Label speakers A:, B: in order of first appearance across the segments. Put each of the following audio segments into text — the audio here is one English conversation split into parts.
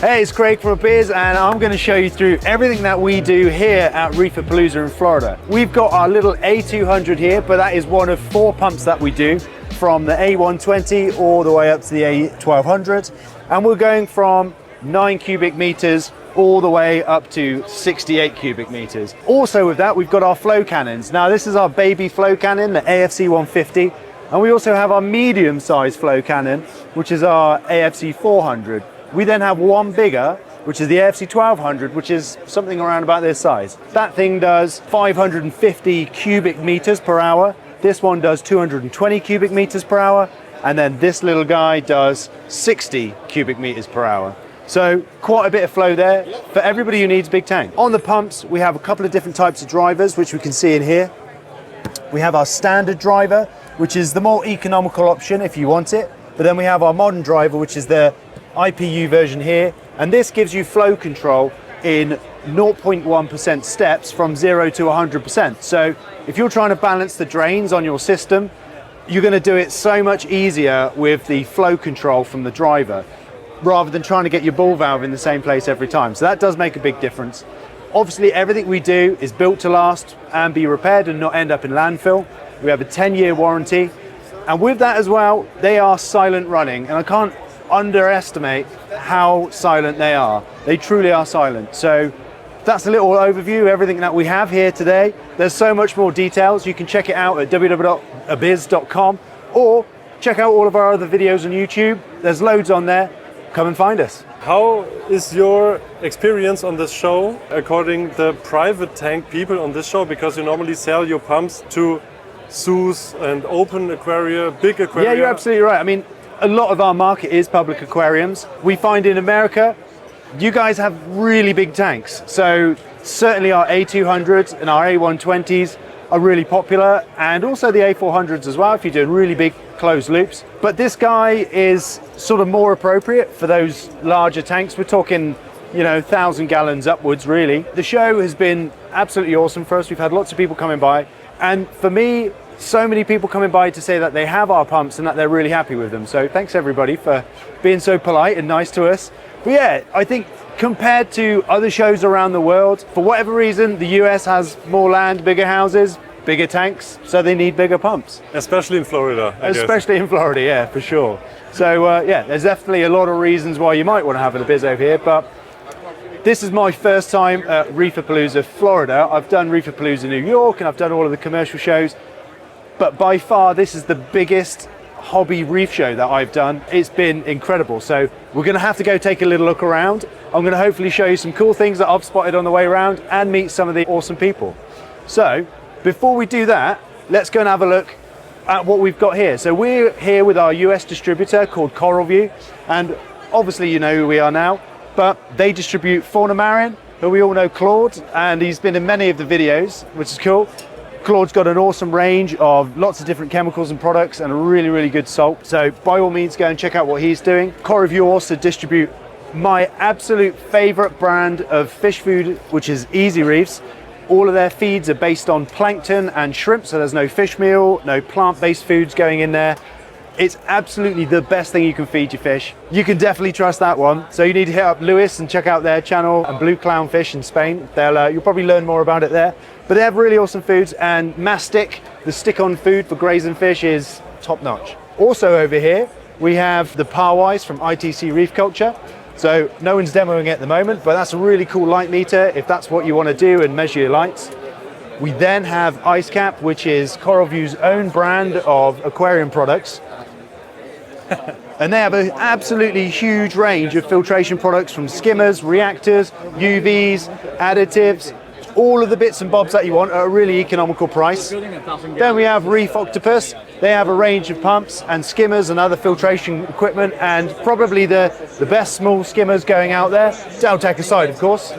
A: Hey, it's Craig from Abyzz, and I'm going to show you through everything that we do here at Reef-A-Palooza in Florida. We've got our little A200 here, but that is one of 4 pumps that we do, from the A120 all the way up to the A1200, and we're going from 9 cubic meters all the way up to 68 cubic meters. Also with that, we've got our flow cannons. Now this is our baby flow cannon, the AFC 150, and we also have our medium sized flow cannon, which is our AFC 400. We then have one bigger, which is the AFC 1200, which is something around about this size. That thing does 550 cubic meters per hour. This one does 220 cubic meters per hour. And then this little guy does 60 cubic meters per hour. So quite a bit of flow there for everybody who needs a big tank. On the pumps, we have a couple of different types of drivers, which we can see in here. We have our standard driver, which is the more economical option if you want it. But then we have our modern driver, which is the IPU version here, and this gives you flow control in 0.1% steps from 0 to 100%. So if you're trying to balance the drains on your system, you're going to do it so much easier with the flow control from the driver, rather than trying to get your ball valve in the same place every time. So that does make a big difference. Obviously, everything we do is built to last and be repaired and not end up in landfill. We have a 10-year warranty, and with that as well, they are silent running, and I can't underestimate how silent they are. They truly are silent. So that's a little overview of everything that we have here today. There's so much more details. You can check it out at www.abyzz.com or check out all of our other videos on YouTube. There's loads on there. Come and find us.
B: How is your experience on this show according the private tank people on this show? Because you normally sell your pumps to zoos and open aquaria, big aquaria.
A: Yeah, you're absolutely right. I mean, a lot of our market is public aquariums. We find in America, you guys have really big tanks. So certainly our A200s and our A120s are really popular, and also the A400s as well if you're doing really big closed loops. But this guy is sort of more appropriate for those larger tanks. We're talking, 1,000 gallons upwards really. The show has been absolutely awesome for us. We've had lots of people coming by, and for me, so many people coming by to say that they have our pumps and that they're really happy with them. So thanks everybody for being so polite and nice to us. But yeah, I think compared to other shows around the world, for whatever reason, the US has more land, bigger houses, bigger tanks, so they need bigger pumps.
B: Especially in Florida, I guess.
A: Especially in Florida, yeah, for sure. So yeah, there's definitely a lot of reasons why you might want to have an Abyzz over here, but this is my first time at Reef-A-Palooza, Florida. I've done Reef-A-Palooza New York, and I've done all of the commercial shows. But by far, this is the biggest hobby reef show that I've done. It's been incredible. So we're going to have to go take a little look around. I'm going to hopefully show you some cool things that I've spotted on the way around and meet some of the awesome people. So before we do that, let's go and have a look at what we've got here. So we're here with our US distributor called CoralView, and obviously you know who we are now, but they distribute Fauna Marin, who we all know, Claude, and he's been in many of the videos, which is cool. Claude's got an awesome range of lots of different chemicals and products and a really, really good salt. So by all means, go and check out what he's doing. CoralView also distribute my absolute favorite brand of fish food, which is Easy Reefs. All of their feeds are based on plankton and shrimp, so there's no fish meal, no plant-based foods going in there. It's absolutely the best thing you can feed your fish. You can definitely trust that one. So you need to hit up Lewis and check out their channel, and Blue Clownfish in Spain. You'll probably learn more about it there. But they have really awesome foods, and Mastic, the stick-on food for grazing fish, is top-notch. Also over here, we have the Parwise from ITC Reef Culture. So no one's demoing it at the moment, but that's a really cool light meter if that's what you want to do and measure your lights. We then have IceCap, which is CoralView's own brand of aquarium products. And they have an absolutely huge range of filtration products, from skimmers, reactors, UVs, additives, all of the bits and bobs that you want at a really economical price. Then we have Reef Octopus. They have a range of pumps and skimmers and other filtration equipment, and probably the best small skimmers going out there, Deltec aside of course.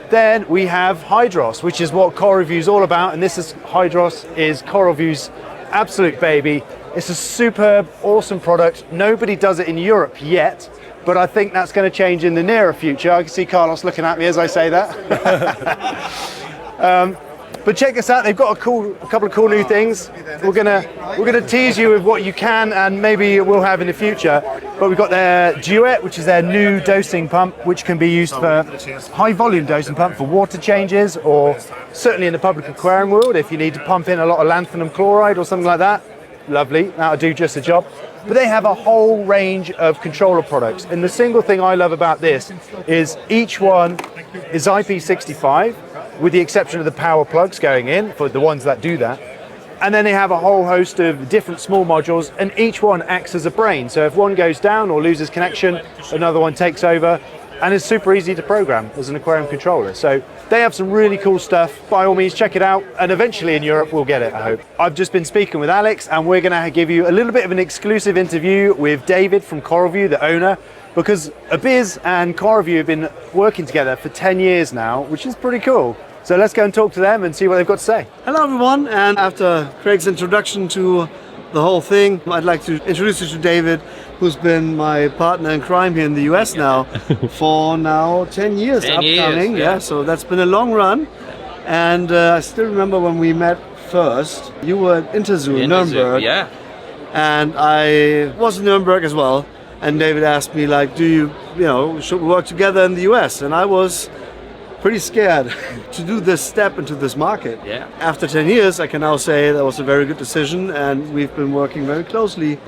A: Then we have Hydros, which is what CoralView is all about, and Hydros is CoralView's absolute baby. It's a superb, awesome product. Nobody does it in Europe yet, but I think that's going to change in the nearer future. I can see Carlos looking at me as I say that. But check this out, they've got a couple of cool new things. We're gonna tease you with what you can and maybe we'll have in the future. But we've got their Duet, which is their new dosing pump, which can be used for high volume dosing pump for water changes, or certainly in the public aquarium world, if you need to pump in a lot of lanthanum chloride or something like that. Lovely, that'll do just the job. But they have a whole range of controller products. And the single thing I love about this is each one is IP65, with the exception of the power plugs going in for the ones that do that. And then they have a whole host of different small modules, and each one acts as a brain. So if one goes down or loses connection, another one takes over, and it's super easy to program as an aquarium controller. So they have some really cool stuff. By all means, check it out, and eventually in Europe we'll get it, I hope. I've just been speaking with Alex, and we're gonna give you a little bit of an exclusive interview with David from CoralView, the owner, because Abyzz and CoralView have been working together for 10 years now, which is pretty cool. So let's go and talk to them and see what they've got to say.
C: Hello everyone, and after Craig's introduction to the whole thing, I'd like to introduce you to David, who's been my partner in crime here in the US now for now 10 years
D: 10
C: upcoming.
D: years,
C: yeah, so that's been a long run. And I still remember when we met first, you were at Interzoo in Nuremberg.
D: Yeah.
C: And I was in Nuremberg as well. And David asked me, like, should we work together in the US? And I was pretty scared to do this step into this market.
D: Yeah.
C: After 10 years, I can now say that was a very good decision, and we've been working very closely,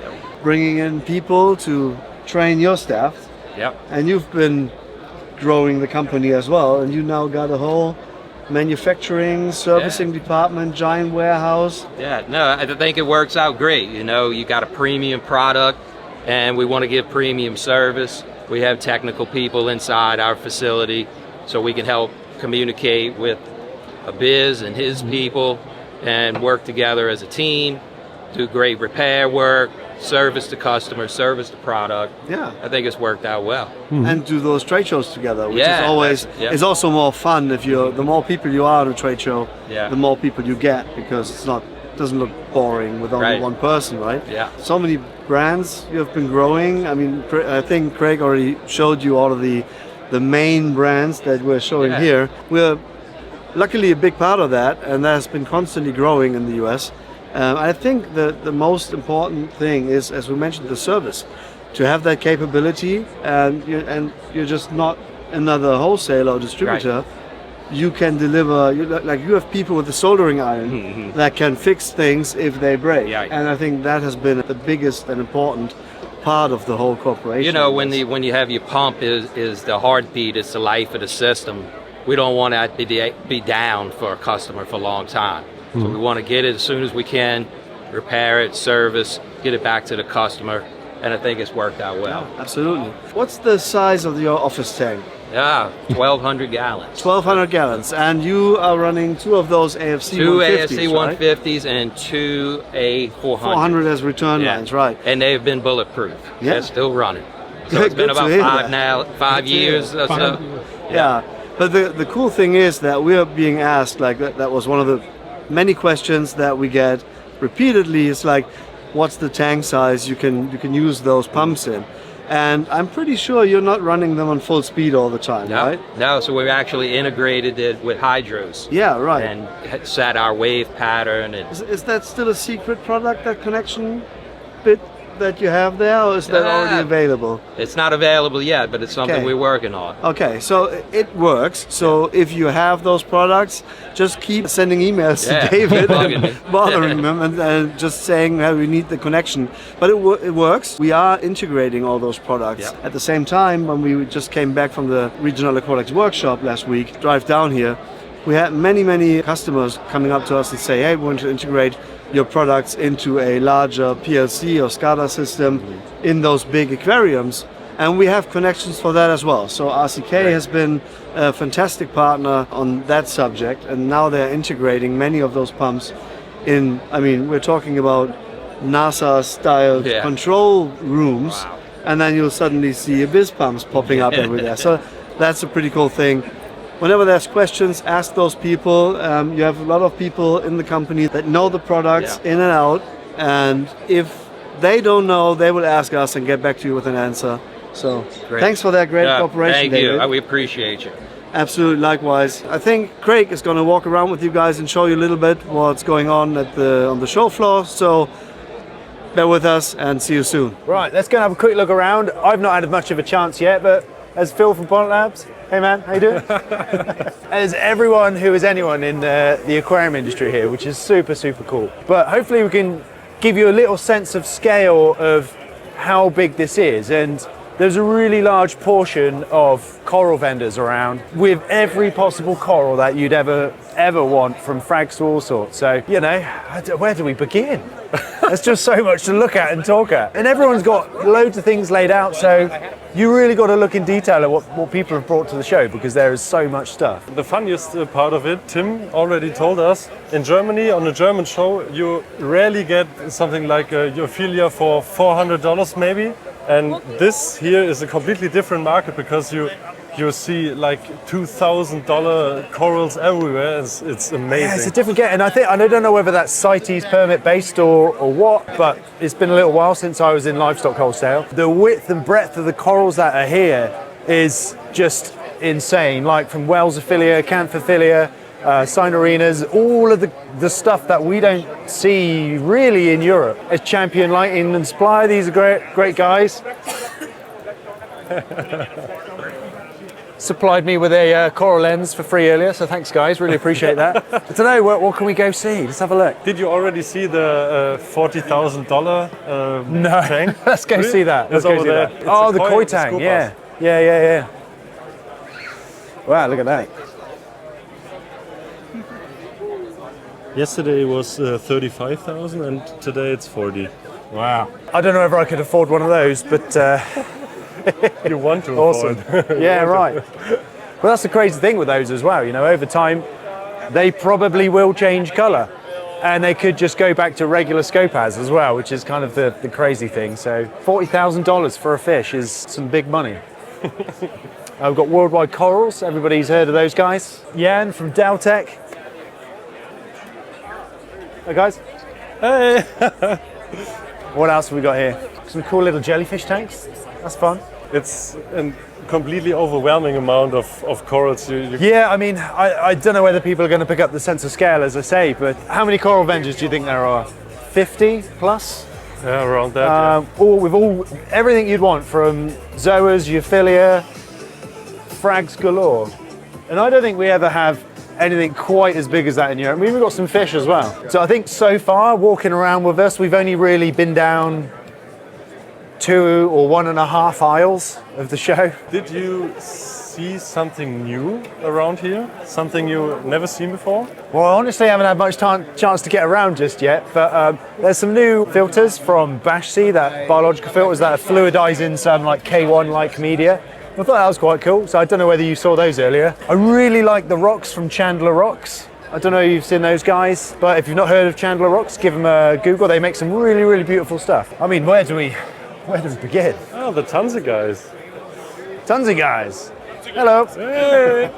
C: bringing in people to train your staff.
D: Yep.
C: And you've been growing the company as well, and you now got a whole manufacturing, servicing department, giant warehouse.
D: Yeah, no, I think it works out great. You know, you got a premium product, and we want to give premium service. We have technical people inside our facility, so we can help communicate with Abyzz and his people and work together as a team, do great repair work, service the customer, service the product.
C: Yeah.
D: I think it's worked out well.
C: And do those trade shows together, which
D: Yeah,
C: is always,
D: yeah.
C: it's also more fun if the more people you are at a trade show,
D: Yeah.
C: the more people you get, because doesn't look boring with only
D: Right.
C: one person, right?
D: Yeah.
C: So many brands you have been growing. I mean, I think Craig already showed you all of the main brands that we're showing
D: Yeah.
C: here. We're luckily a big part of that, and that has been constantly growing in the US. I think the most important thing is, as we mentioned, the service. To have that capability, and you're just not another wholesaler or distributor.
D: Right.
C: You can deliver, you have people with the soldering iron that can fix things if they break.
D: Yeah.
C: And I think that has been the biggest and important part of the whole corporation.
D: You know, when you have your pump is the heartbeat, it's the life of the system. We don't want to be down for a customer for a long time. So we want to get it as soon as we can, repair it, service, get it back to the customer, and I think it's worked out well.
C: Absolutely. What's the size of your office tank?
D: Yeah, 1,200 gallons.
C: 1,200 gallons, and you are running two of those AFC
D: Two
C: 150s,
D: ASC
C: right?
D: 150s and two A400s.
C: 400 as return lines, right?
D: And they've been bulletproof.
C: Yeah.
D: They're still running. So
C: Good
D: it's been
C: to
D: about
C: hear
D: five
C: that.
D: 5 years or so.
C: Yeah, but the cool thing is that we are being asked, like that was one of the many questions that we get repeatedly. It's like, what's the tank size you can use those pumps in? And I'm pretty sure you're not running them on full speed all the time,
D: No,
C: right?
D: no, so we've actually integrated it with hydros.
C: Yeah, right.
D: And set our wave pattern. And
C: Is that still a secret product, that connection bit that you have there, or is that already available?
D: it's not available yet, but it's something
C: Okay.
D: we're working on.
C: Okay, so it works. So if you have those products, just keep sending emails
D: Yeah,
C: to David
D: bugging me.
C: and bothering them and just saying, hey, we need the connection. But it works. We are integrating all those products.
D: Yeah.
C: At the same time, when we just came back from the Regional Aquatics Workshop last week, drive down here, we had many customers coming up to us and say, hey, we want to integrate your products into a larger PLC or SCADA system in those big aquariums. And we have connections for that as well. So RCK has been a fantastic partner on that subject, and now they're integrating many of those pumps in. I mean, we're talking about NASA-style control rooms,
D: Wow.
C: and then you'll suddenly see Abyzz pumps popping up everywhere. So that's a pretty cool thing. Whenever there's questions, ask those people. You have a lot of people in the company that know the products in and out, and if they don't know, they will ask us and get back to you with an answer. So
D: Great.
C: thanks for that great
D: Yeah,
C: cooperation,
D: thank
C: David.
D: you. We appreciate you.
C: Absolutely, likewise. I think Craig is going to walk around with you guys and show you a little bit what's going on on the show floor. So bear with us and see you soon.
A: Right, let's go and have a quick look around. I've not had much of a chance yet, but as Phil from Bonnet Labs, hey man, how you doing? As everyone who is anyone in the aquarium industry here, which is super, super cool. But hopefully we can give you a little sense of scale of how big this is. And there's a really large portion of coral vendors around with every possible coral that you'd ever want, from frags to all sorts. So, you know, where do we begin? There's just so much to look at and talk at. And everyone's got loads of things laid out, so you really got to look in detail at what people have brought to the show, because there is so much stuff.
B: The funniest part of it, Tim already told us, in Germany, on a German show, you rarely get something like a Euphilia for $400 maybe. And this here is a completely different market, because you see like $2,000 corals everywhere. It's amazing.
A: Yeah, it's a different get, and I don't know whether that's CITES permit based or what, but it's been a little while since I was in livestock wholesale. The width and breadth of the corals that are here is just insane, like from Welsophilia, Canthophilia, Cynarinas, all of the stuff that we don't see really in Europe. It's Champion Lighting and Supply. These are great guys. Supplied me with a coral lens for free earlier, so thanks guys, really appreciate that. I don't know, what can we go see? Let's have a look.
B: Did you already see the $40,000
A: no.
B: tank?
A: Let's go see that. Let's go see that.
B: It's
A: Oh,
B: a
A: the koi tang,
B: scoop
A: yeah.
B: us.
A: Yeah. Wow, look at that.
B: Yesterday was 35,000 and today it's 40.
A: Wow. I don't know if I could afford one of those, but
B: You want to
A: awesome.
B: afford.
A: Yeah, right. Well, that's the crazy thing with those as well. You know, over time, they probably will change colour, and they could just go back to regular Scopaz as well, which is kind of the crazy thing. So $40,000 for a fish is some big money. I've got Worldwide Corals. Everybody's heard of those guys. Jan from Deltec. Hey guys.
B: Hey!
A: What else have we got here? Some cool little jellyfish tanks. That's fun.
B: It's a completely overwhelming amount of corals.
A: Yeah, I mean, I don't know whether people are going to pick up the sense of scale, as I say, but how many coral vendors do you think there are? 50 plus?
B: Yeah, around that.
A: All everything you'd want, from zoas, Euphilia, frags galore. And I don't think we ever have anything quite as big as that in Europe. I mean, we've got some fish as well. So I think so far, walking around with us, we've only really been down 2 or 1.5 aisles of the show.
B: Did you see something new around here? Something you've never seen before?
A: Well, honestly, I haven't had much chance to get around just yet, but there's some new filters from Bashsea, that biological filters that are fluidizing some like K1-like media. I thought that was quite cool, so I don't know whether you saw those earlier. I really like the rocks from Chandler Rocks. I don't know if you've seen those guys, but if you've not heard of Chandler Rocks, give them a Google. They make some really, really beautiful stuff. I mean, where do we begin?
B: Oh, the Tansi guys.
A: Tons of guys. Hello.
B: Hey!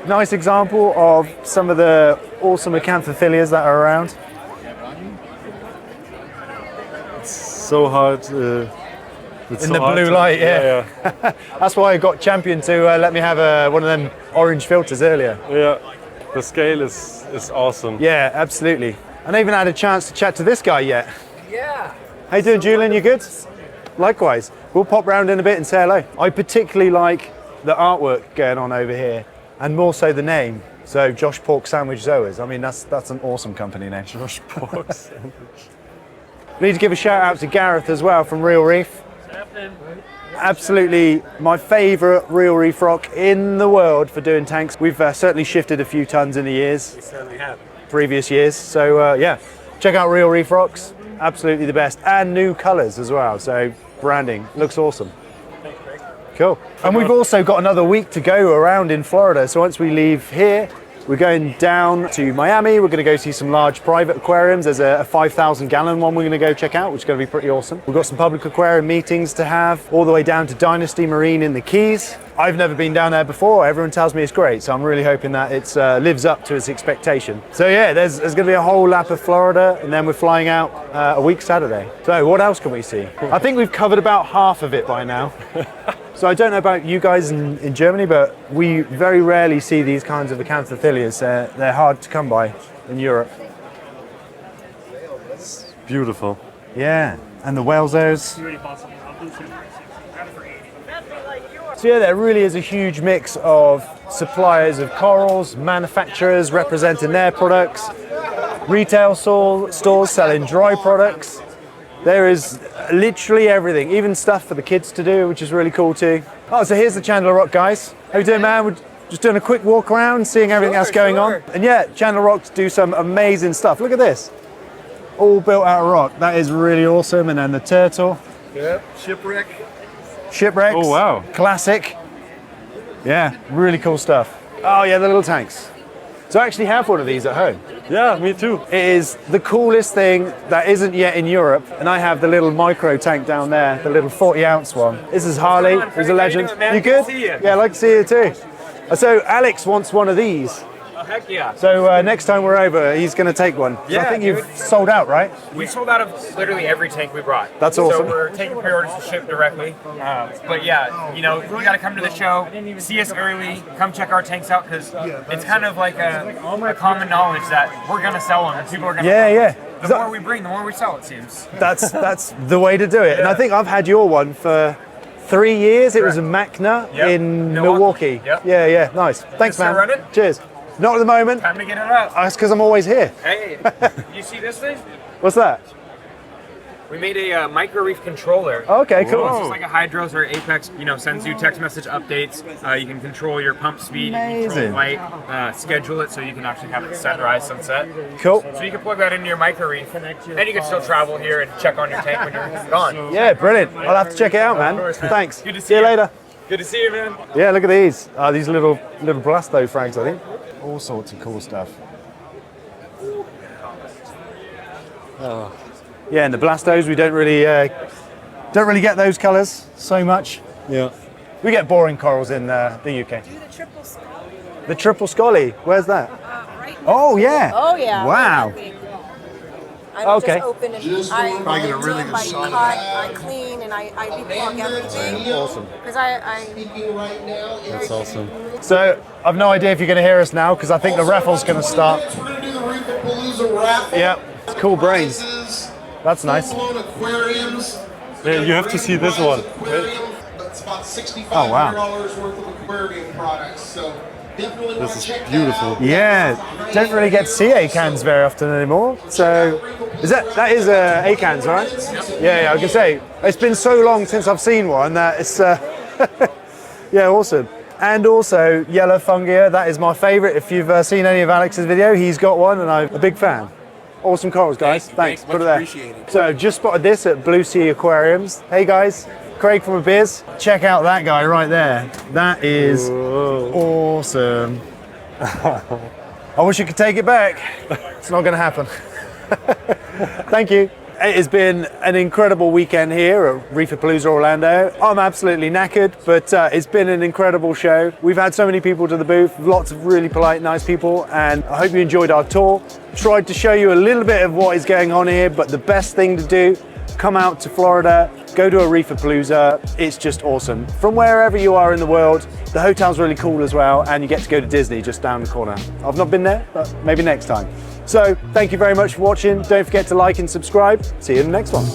A: Nice example of some of the awesome acanthophilias that are around.
B: So hard. It's
A: In
B: so
A: the
B: hard
A: blue
B: to-
A: light, yeah.
B: Yeah,
A: That's why I got Champion to let me have one of them orange filters earlier.
B: yeah. The scale is awesome.
A: Yeah, absolutely. I haven't even had a chance to chat to this guy yet.
E: Yeah.
A: How you doing, Julian? You good? Likewise. We'll pop round in a bit and say hello. I particularly like the artwork going on over here, and more so the name. So Josh Pork Sandwich Zoas. I mean, that's an awesome company name.
B: Josh Porks.
A: We need to give a shout out to Gareth as well from Real Reef. Absolutely my favourite Real Reef rock in the world for doing tanks. We've certainly shifted a few tons in the years.
E: We certainly have.
A: Previous years. So yeah, check out Real Reef Rocks. Absolutely the best, and new colours as well. So branding looks awesome. Cool. And we've also got another week to go around in Florida. So once we leave here, we're going down to Miami. We're going to go see some large private aquariums. There's a 5,000 gallon one we're going to go check out, which is going to be pretty awesome. We've got some public aquarium meetings to have, all the way down to Dynasty Marine in the Keys. I've never been down there before. Everyone tells me it's great, so I'm really hoping that it lives up to its expectation. So yeah, there's going to be a whole lap of Florida, and then we're flying out a week Saturday. So what else can we see? I think we've covered about half of it by now. So I don't know about you guys in Germany, but we very rarely see these kinds of acanthophyllus. They're hard to come by in Europe.
B: Beautiful.
A: Yeah, and the whalezos. So yeah, there really is a huge mix of suppliers of corals, manufacturers representing their products, retail stores selling dry products. There is literally everything, even stuff for the kids to do, which is really cool too. Oh, so here's the Chandler Rock guys. How you doing, man? We're just doing a quick walk around, seeing everything that's going on. And yeah, Chandler Rocks do some amazing stuff. Look at this. All built out of rock. That is really awesome. And then the turtle.
E: Yep, shipwreck.
A: Shipwrecks.
B: Oh, wow.
A: Classic. Yeah, really cool stuff. Oh yeah, the little tanks. So I actually have one of these at home.
B: Yeah, me too.
A: It is the coolest thing that isn't yet in Europe, and I have the little micro tank down there, the little 40-ounce one. This is Harley, who's a legend. You good? Yeah, I'd like to see you too. So Alex wants one of these.
F: Oh, heck yeah.
A: So next time we're over, he's going to take one. So
F: Yeah,
A: I think you've
F: dude.
A: sold out, right?
F: We sold out of literally every tank we brought.
A: That's awesome.
F: So we're taking pre-orders to ship directly. But yeah, you know, you got to come to the show, see us early, come check our tanks out, because it's kind of like a common knowledge that we're going to sell them and people are going to
A: Yeah.
F: The more we bring, the more we sell, it seems.
A: That's the way to do it. And I think I've had your one for 3 years. It was a Machna in Milwaukee.
F: Yep.
A: Yeah, nice. Thanks,
F: Still
A: man.
F: running?
A: Cheers. Not at the moment.
F: Time to get it up.
A: That's because I'm always here.
F: Hey, you see this thing?
A: What's that?
F: We made a micro reef controller.
A: Okay, cool.
F: So it's just like a Hydros or Apex, you know, sends you text message updates. You can control your pump speed, you can control
A: Amazing.
F: light, schedule it so you can actually have it sunrise, sunset.
A: Cool.
F: So you can plug that into your micro reef, and you can still travel here and check on your tank when you're gone.
A: Yeah, brilliant. I'll have to check it out, man. Thanks.
F: Good to see
A: See you
F: you.
A: later.
F: Good to see you, man.
A: Yeah, look at these. These little blasto frags, I think. All sorts of cool stuff. Yeah, and the blastos, we don't really get those colours so much.
B: Yeah.
A: We get boring corals in the UK.
G: Do the triple skull.
A: The triple scully, where's that?
G: Right.
A: Oh yeah.
G: Oh yeah.
A: Wow.
G: I
A: Okay.
G: just open and I rinse them, I cut, I clean, and I deplug everything.
A: Awesome.
G: Because I
B: That's awesome.
A: So I've no idea if you're going to hear us now because I think the raffle's going to start.
E: We're going to do the Reef-A-Palooza raffle.
A: Yep. It's cool brains.
E: Prizes,
A: That's nice.
E: full-blown aquariums.
B: Yeah, you have to see this one.
E: Aquarium, it's about $6,500
A: Oh, wow.
E: worth of aquarium products. So definitely want
B: This
E: to
B: is
E: check
B: beautiful.
E: that out.
A: Yeah. Don't really get to see acans very often anymore. So that is acans, right? Yeah. I was going to say it's been so long since I've seen one that it's yeah, awesome. And also yellow fungia, that is my favourite. If you've seen any of Alex's video, he's got one and I'm a big fan. Awesome corals, guys. Thanks. Put it there. So just spotted this at Blue Sea Aquariums. Hey guys, Craig from Abyzz. Check out that guy right there. That is awesome. I wish you could take it back. It's not going to happen. Thank you. It has been an incredible weekend here at Reef-A-Palooza Orlando. I'm absolutely knackered, but it's been an incredible show. We've had so many people to the booth, lots of really polite, nice people, and I hope you enjoyed our tour. Tried to show you a little bit of what is going on here, but the best thing to do, come out to Florida, go to a Reef-A-Palooza. It's just awesome. From wherever you are in the world, the hotel's really cool as well, and you get to go to Disney just down the corner. I've not been there, but maybe next time. So thank you very much for watching. Don't forget to like and subscribe. See you in the next one.